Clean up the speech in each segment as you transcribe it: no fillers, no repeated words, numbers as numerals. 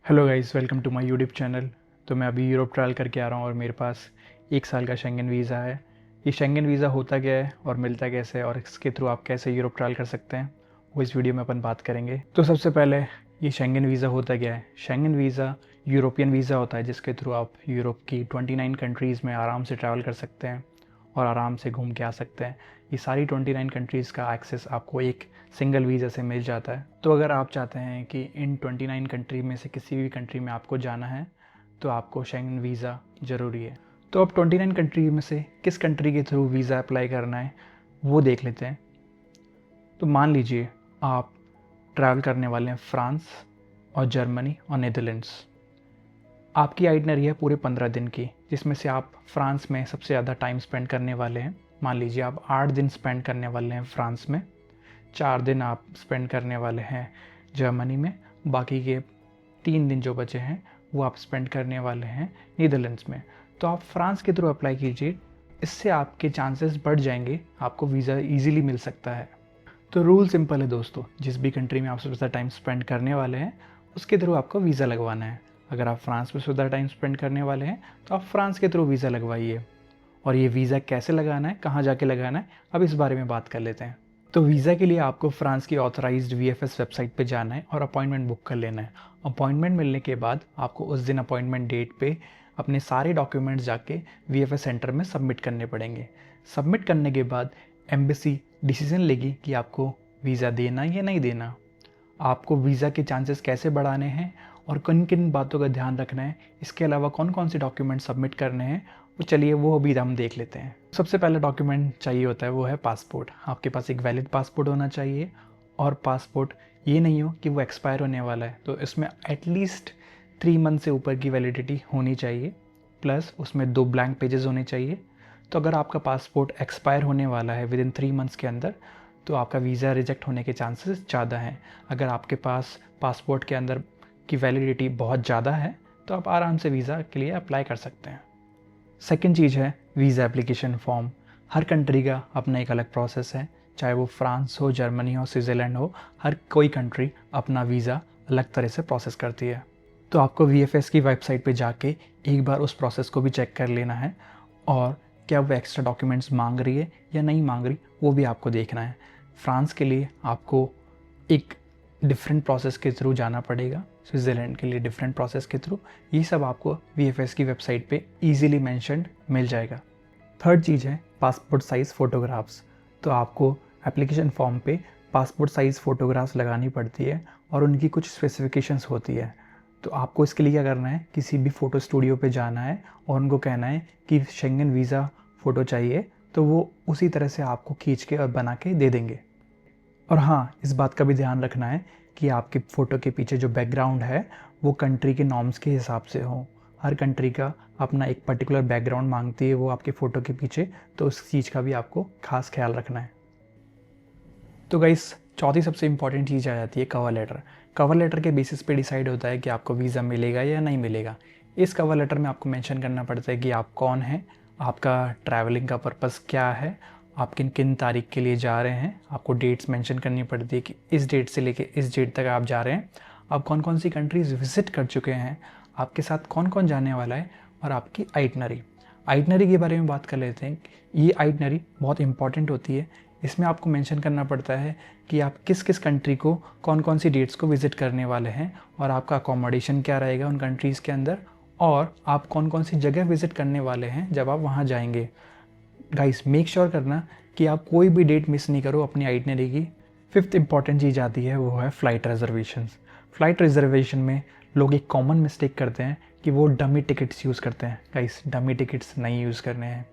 Hello guys, welcome to my YouTube channel. तो मैं अभी यूरोप ट्रैवल करके आ रहा हूँ और मेरे पास 1 साल का शेंगन वीज़ा है। ये शेंगन वीज़ा होता क्या है और मिलता कैसे है और इसके थ्रू आप कैसे यूरोप ट्रैवल कर सकते हैं, वो इस वीडियो में अपन बात करेंगे। तो सबसे पहले ये शेंगन वीज़ा होता क्या है। शेंगन वीज़ा यूरोपियन वीज़ा होता है जिसके थ्रू आप यूरोप की 29 कंट्रीज़ में आराम से ट्रैवल कर सकते हैं और आराम से घूम के आ सकते हैं। ये सारी 29 कंट्रीज़ का एक्सेस आपको एक सिंगल वीज़ा से मिल जाता है। तो अगर आप चाहते हैं कि इन 29 कंट्री में से किसी भी कंट्री में आपको जाना है तो आपको शेंगन वीज़ा ज़रूरी है। तो अब 29 कंट्री में से किस कंट्री के थ्रू वीज़ा अप्लाई करना है वो देख लेते हैं। तो मान लीजिए आप ट्रैवल करने वाले हैं फ्रांस और जर्मनी और नीदरलैंड्स। आपकी आइटनरी है पूरे 15 दिन की, जिसमें से आप फ्रांस में सबसे ज़्यादा टाइम स्पेंड करने वाले हैं। मान लीजिए आप 8 दिन स्पेंड करने वाले हैं फ्रांस में, 4 दिन आप स्पेंड करने वाले हैं जर्मनी में, बाकी के 3 दिन जो बचे हैं वो आप स्पेंड करने वाले हैं नीदरलैंड्स में। तो आप फ्रांस के थ्रू अप्लाई कीजिए, इससे आपके चांसेस बढ़ जाएंगे, आपको वीज़ा इजीली मिल सकता है। तो रूल सिंपल है दोस्तों, जिस भी कंट्री में आप सबसे ज़्यादा टाइम स्पेंड करने वाले हैं उसके थ्रू आपको वीज़ा लगवाना है। अगर आप फ्रांस में ज़्यादा टाइम स्पेंड करने वाले हैं तो आप फ्रांस के थ्रू वीज़ा लगवाइए। और ये वीज़ा कैसे लगाना है, कहाँ जाके लगाना है, अब इस बारे में बात कर लेते हैं। तो वीज़ा के लिए आपको फ्रांस की ऑथराइज्ड वीएफएस वेबसाइट पे जाना है और अपॉइंटमेंट बुक कर लेना है। अपॉइंटमेंट मिलने के बाद आपको उस दिन अपॉइंटमेंट डेट पे अपने सारे डॉक्यूमेंट्स जाके वीएफएस सेंटर में सबमिट करने पड़ेंगे। सबमिट करने के बाद एम्बेसी डिसीजन लेगी कि आपको वीज़ा देना या नहीं देना, आपको वीज़ा के चांसेस कैसे बढ़ाने हैं और किन किन बातों का ध्यान रखना है, इसके अलावा कौन कौन से डॉक्यूमेंट सबमिट करने हैं, वो चलिए वो अभी हम देख लेते हैं। सबसे पहला डॉक्यूमेंट चाहिए होता है वो है पासपोर्ट। आपके पास एक वैलिड पासपोर्ट होना चाहिए और पासपोर्ट ये नहीं हो कि वो एक्सपायर होने वाला है, तो इसमें एटलीस्ट 3 मंथ से ऊपर की वैलिडिटी होनी चाहिए, प्लस उसमें 2 ब्लैंक पेजेस होने चाहिए। तो अगर आपका पासपोर्ट एक्सपायर होने वाला है विद इन 3 मंथ्स के अंदर तो आपका वीज़ा रिजेक्ट होने के चांसेस ज़्यादा हैं। अगर आपके पास पासपोर्ट के अंदर की वैलिडिटी बहुत ज़्यादा है तो आप आराम से वीज़ा के लिए अप्लाई कर सकते हैं। सेकेंड चीज़ है वीज़ा एप्लीकेशन फॉर्म। हर कंट्री का अपना एक अलग प्रोसेस है, चाहे वो फ्रांस हो, जर्मनी हो, स्विट्ज़रलैंड हो, हर कोई कंट्री अपना वीज़ा अलग तरह से प्रोसेस करती है। तो आपको वीएफएस की वेबसाइट पे जाके एक बार उस प्रोसेस को भी चेक कर लेना है और क्या वो एक्स्ट्रा डॉक्यूमेंट्स मांग रही है या नहीं मांग रही वो भी आपको देखना है। फ्रांस के लिए आपको एक डिफरेंट प्रोसेस के थ्रू जाना पड़ेगा, स्विट्ज़रलैंड के लिए डिफरेंट प्रोसेस के थ्रू। ये सब आपको वीएफएस की वेबसाइट पे इजीली मेंशन्ड मिल जाएगा। थर्ड चीज़ है पासपोर्ट साइज़ फ़ोटोग्राफ्स। तो आपको एप्लीकेशन फॉर्म पे पासपोर्ट साइज़ फ़ोटोग्राफ्स लगानी पड़ती है और उनकी कुछ स्पेसिफिकेशंस होती है। तो आपको इसके लिए क्या करना है, किसी भी फ़ोटो स्टूडियो पे जाना है और उनको कहना है कि शेंगन वीज़ा फ़ोटो चाहिए, तो वो उसी तरह से आपको खींच के और बना के दे देंगे। और हाँ, इस बात का भी ध्यान रखना है कि आपकी फ़ोटो के पीछे जो बैकग्राउंड है वो कंट्री के नॉर्म्स के हिसाब से हो। हर कंट्री का अपना एक पर्टिकुलर बैकग्राउंड मांगती है वो आपके फ़ोटो के पीछे, तो उस चीज़ का भी आपको खास ख्याल रखना है। तो गाइस, चौथी सबसे इम्पॉर्टेंट चीज़ आ जाती है कवर लेटर। कवर लेटर के बेसिस पे डिसाइड होता है कि आपको वीज़ा मिलेगा या नहीं मिलेगा। इस कवर लेटर में आपको मेंशन करना पड़ता है कि आप कौन हैं, आपका ट्रैवलिंग का पर्पस क्या है, आप किन किन तारीख के लिए जा रहे हैं। आपको डेट्स मेंशन करनी पड़ती है कि इस डेट से लेके इस डेट तक आप जा रहे हैं, आप कौन कौन सी कंट्रीज़ विज़िट कर चुके हैं, आपके साथ कौन कौन जाने वाला है, और आपकी आइटनरी। आइटनरी के बारे में बात कर लेते हैं। ये आइटनरी बहुत इंपॉर्टेंट होती है। इसमें आपको मेंशन करना पड़ता है कि आप किस किस कंट्री को कौन कौन सी डेट्स को विज़िट करने वाले हैं और आपका अकोमोडेशन क्या रहेगा उन कंट्रीज़ के अंदर, और आप कौन कौन सी जगह विज़िट करने वाले हैं जब आप वहाँ जाएंगे। गाइस, मेक श्योर करना कि आप कोई भी डेट मिस नहीं करो अपनी आइटनरी की। फिफ्थ इंपॉर्टेंट चीज़ आती है वो है फ़्लाइट रिजर्वेशंस। फ़्लाइट रिजर्वेशन में लोग एक कॉमन मिस्टेक करते हैं कि वो डमी टिकट्स यूज़ करते हैं। गाइस, डमी टिकट्स नहीं यूज़ करने हैं,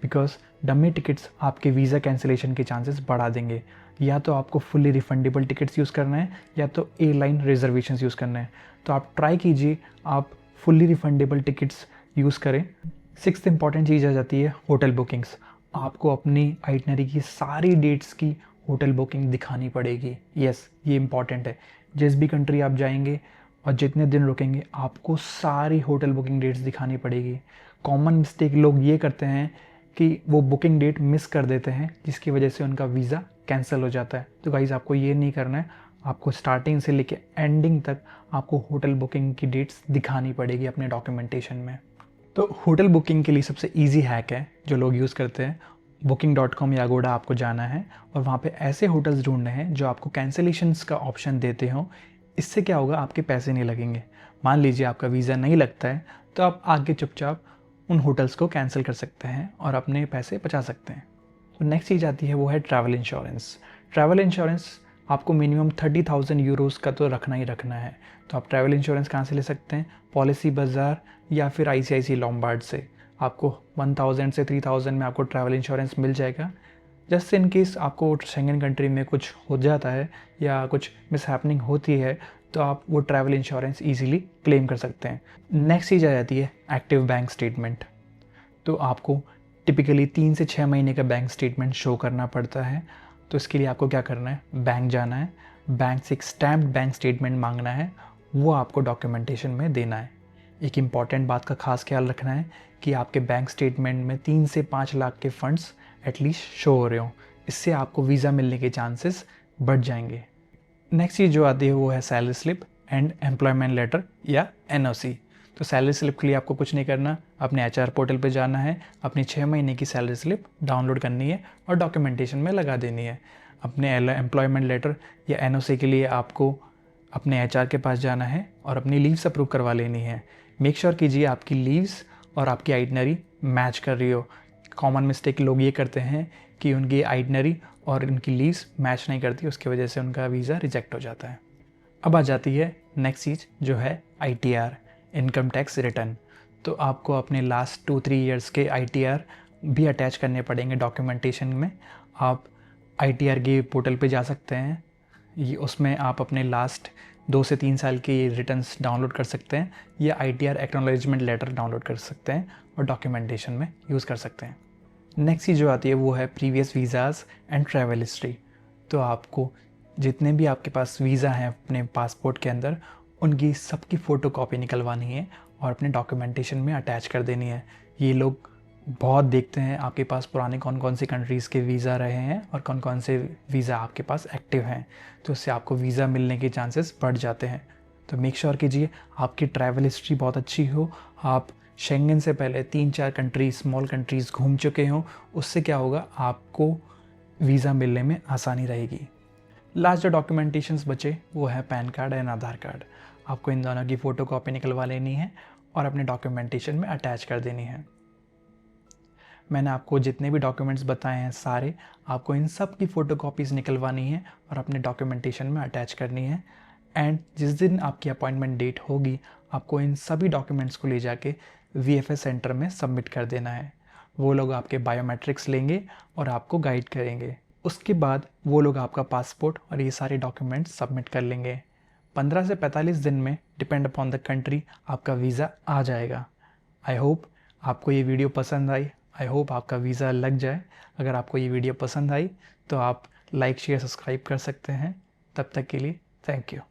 बिकॉज डमी टिकट्स आपके वीज़ा कैंसिलेशन के चांसेस बढ़ा देंगे। या तो आपको फुल्ली रिफंडेबल टिकट्स यूज़ करना है या तो एयरलाइन रिजर्वेशंस यूज़ करना है। तो आप ट्राई कीजिए आप फुल्ली रिफंडेबल टिकट्स यूज़ करें। सिक्स्थ इंपॉर्टेंट चीज़ आ जाती है होटल बुकिंग्स। आपको अपनी आइटनरी की सारी डेट्स की होटल बुकिंग दिखानी पड़ेगी। यस, ये इंपॉर्टेंट है। जिस भी कंट्री आप जाएंगे और जितने दिन रुकेंगे आपको सारी होटल बुकिंग डेट्स दिखानी पड़ेगी। कॉमन मिस्टेक लोग ये करते हैं कि वो बुकिंग डेट मिस कर देते हैं जिसकी वजह से उनका वीज़ा कैंसिल हो जाता है। तो गाइज़, आपको ये नहीं करना है। आपको स्टार्टिंग से लेके एंडिंग तक आपको होटल बुकिंग की डेट्स दिखानी पड़ेगी अपने डॉक्यूमेंटेशन में। तो होटल बुकिंग के लिए सबसे ईजी हैक है जो लोग यूज़ करते हैं, booking.com या अगोड़ा आपको जाना है और वहाँ पे ऐसे होटल्स ढूंढने हैं जो आपको कैंसिलेशंस का ऑप्शन देते हों। इससे क्या होगा, आपके पैसे नहीं लगेंगे। मान लीजिए आपका वीज़ा नहीं लगता है तो आप आगे चुपचाप उन होटल्स को कैंसिल कर सकते हैं और अपने पैसे बचा सकते हैं। तो नेक्स्ट चीज़ आती है वो है ट्रैवल इंश्योरेंस। ट्रैवल इंश्योरेंस आपको मिनिमम 30,000 यूरोज़ का तो रखना ही रखना है। तो आप ट्रैवल इंश्योरेंस कहाँ से ले सकते हैं? पॉलिसी बाज़ार या फिर ICICI लॉम्बार्ड से। आपको 1000 से 3000 में आपको ट्रैवल इंश्योरेंस मिल जाएगा। जस्ट इन केस आपको शेंगन कंट्री में कुछ हो जाता है या कुछ मिसहैपनिंग होती है तो आप वो ट्रैवल इंश्योरेंस ईजिली क्लेम कर सकते हैं। नेक्स्ट चीज़ आ जाती है एक्टिव बैंक स्टेटमेंट। तो आपको टिपिकली 3 से 6 महीने का बैंक स्टेटमेंट शो करना पड़ता है। तो इसके लिए आपको क्या करना है, बैंक जाना है, बैंक से एक स्टैम्प्ड बैंक स्टेटमेंट मांगना है, वो आपको डॉक्यूमेंटेशन में देना है। एक इम्पॉर्टेंट बात का खास ख्याल रखना है कि आपके बैंक स्टेटमेंट में 3 से 5 लाख के फंड्स एटलीस्ट शो हो रहे हो। इससे आपको वीज़ा मिलने के चांसेस बढ़ जाएंगे। नेक्स्ट चीज़ जो आती है वो है salary slip and employment letter या NOC। तो सैलरी स्लिप के लिए आपको कुछ नहीं करना, अपने HR पोर्टल पे जाना है, अपनी 6 महीने की सैलरी स्लिप डाउनलोड करनी है और डॉक्यूमेंटेशन में लगा देनी है। अपने एम्प्लॉयमेंट लेटर या NOC के लिए आपको अपने HR के पास जाना है और अपनी लीव्स अप्रूव करवा लेनी है। मेक श्योर कीजिए आपकी लीव्स और आपकी आइटनरी मैच कर रही हो। कॉमन मिस्टेक लोग ये करते हैं कि उनकी आइटनरी और उनकी लीव्स मैच नहीं करती, उसकी वजह से उनका वीज़ा रिजेक्ट हो जाता है। अब आ जाती है नेक्स्ट चीज़ जो है ITR, इनकम टैक्स रिटर्न। तो आपको अपने लास्ट 2-3 ईयर्स के ITR भी अटैच करने पड़ेंगे डॉक्यूमेंटेशन में। आप ITR के पोर्टल पे जा सकते हैं, ये उसमें आप अपने लास्ट 2 से 3 साल की रिटर्न्स डाउनलोड कर सकते हैं या ITR एक्नॉलेजमेंट लेटर डाउनलोड कर सकते हैं और डॉक्यूमेंटेशन में यूज़ कर सकते हैं। नेक्स्ट चीज़ जो आती है वो है previous visas and travel history. तो आपको जितने भी आपके पास वीज़ा हैं अपने पासपोर्ट के अंदर, उनकी सबकी फ़ोटोकॉपी निकलवानी है और अपने डॉक्यूमेंटेशन में अटैच कर देनी है। ये लोग बहुत देखते हैं आपके पास पुराने कौन कौन सी कंट्रीज़ के वीज़ा रहे हैं और कौन कौन से वीज़ा आपके पास एक्टिव हैं, तो उससे आपको वीज़ा मिलने के चांसेस बढ़ जाते हैं। तो मेक श्योर कीजिए आपकी ट्रैवल हिस्ट्री बहुत अच्छी हो, आप शेंगन से पहले 3-4 कंट्रीज, स्मॉल कंट्रीज़ घूम चुके हों। उससे क्या होगा, आपको वीज़ा मिलने में आसानी रहेगी। लास्ट जो डॉक्यूमेंटेशंस बचे वो है pan card and Aadhaar card. आपको इन दोनों की फ़ोटोकॉपी निकलवा लेनी है और अपने डॉक्यूमेंटेशन में अटैच कर देनी है। मैंने आपको जितने भी डॉक्यूमेंट्स बताए हैं सारे, आपको इन सब की फ़ोटोकॉपीज़ निकलवानी है और अपने डॉक्यूमेंटेशन में अटैच करनी है। एंड जिस दिन आपकी अपॉइंटमेंट डेट होगी, आपको इन सभी डॉक्यूमेंट्स को ले जाके VFS सेंटर में सबमिट कर देना है। वो लोग आपके बायोमेट्रिक्स लेंगे और आपको गाइड करेंगे। उसके बाद वो लोग आपका पासपोर्ट और ये सारे डॉक्यूमेंट्स सबमिट कर लेंगे। 15 से 45 दिन में, डिपेंड अपॉन द कंट्री, आपका वीज़ा आ जाएगा। आई होप आपको ये वीडियो पसंद आई। आई होप आपका वीज़ा लग जाए। अगर आपको ये वीडियो पसंद आई तो आप लाइक, शेयर, सब्सक्राइब कर सकते हैं। तब तक के लिए थैंक यू।